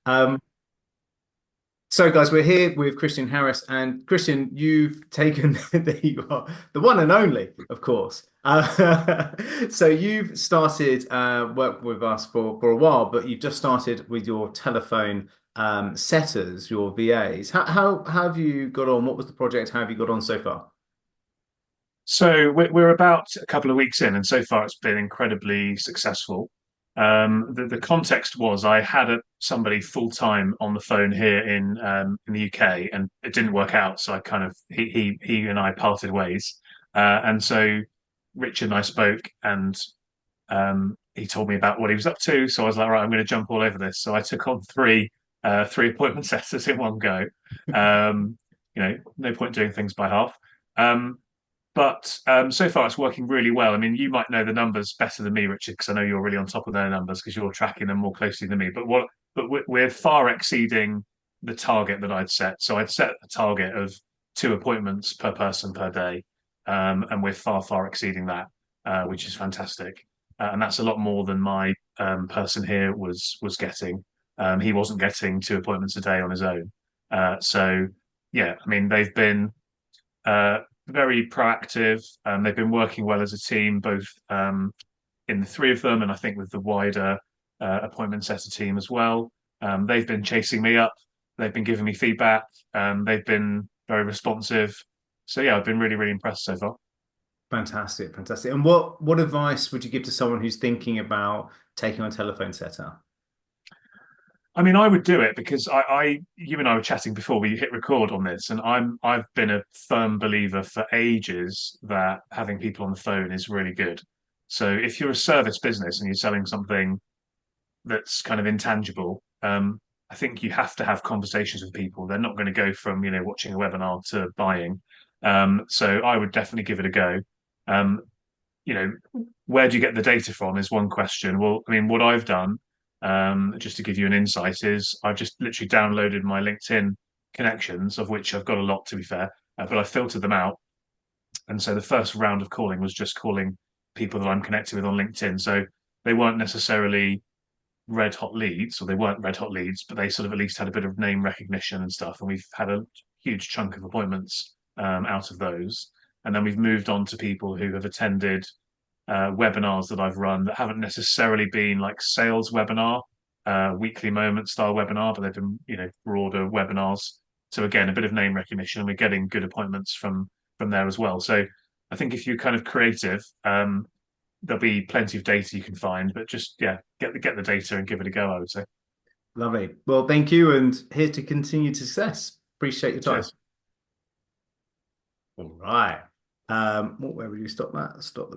Um, so, guys, we're here with Christian Harris, and Christian, you've taken there you are, the one and only, of course. So you've started work with us for a while, but you've just started with your telephone setters, your VAs. How have you got on? What was the project? How have you got on so far? So we're about a couple of weeks in, and so far it's been incredibly successful. The context was I had somebody full time on the phone here in the UK, and it didn't work out. So I kind of he and I parted ways, and so Richard and I spoke, and he told me about what he was up to. So I was like, right, I'm going to jump all over this. So I took on three appointment setters in one go. Um, no point doing things by half. Um, but so far, it's working really well. I mean, you might know the numbers better than me, Richard, because I know you're really on top of their numbers because you're tracking them more closely than me. But we're far exceeding the target that I'd set. So I'd set a target of 2 appointments per person per day, and we're far exceeding that, which is fantastic. And that's a lot more than my person here was getting. He wasn't getting 2 appointments a day on his own. So yeah, I mean, they've been uh, very proactive. They've been working well as a team, both in the three of them, and I think with the wider appointment setter team as well. They've been chasing me up. They've been giving me feedback. They've been very responsive. So yeah, I've been really impressed so far. Fantastic, fantastic. And what advice would you give to someone who's thinking about taking on a telephone setter? I mean, I would do it because you and I were chatting before we hit record on this, and I've been a firm believer for ages that having people on the phone is really good. So if you're a service business and you're selling something that's kind of intangible, I think you have to have conversations with people. They're not going to go from, watching a webinar to buying. So I would definitely give it a go. Um, you know, where do you get the data from is one question. Well, I mean, what I've done, just to give you an insight, is I've just literally downloaded my LinkedIn connections, of which I've got a lot to be fair, but I filtered them out. And so the first round of calling was just calling people that I'm connected with on LinkedIn. So they weren't necessarily red hot leads, or they weren't red hot leads, but they sort of at least had a bit of name recognition and stuff. And we've had a huge chunk of appointments out of those. And then we've moved on to people who have attended webinars that I've run that haven't necessarily been like sales webinar, weekly moment style webinar, but they've been, broader webinars. So again, a bit of name recognition, and we're getting good appointments from there as well. So I think if you're kind of creative, there'll be plenty of data you can find, but just yeah, get the data and give it a go, I would say. Lovely. Well, thank you, and here to continued success. Appreciate your time. Cheers. All right. Where would you stop that? Stop the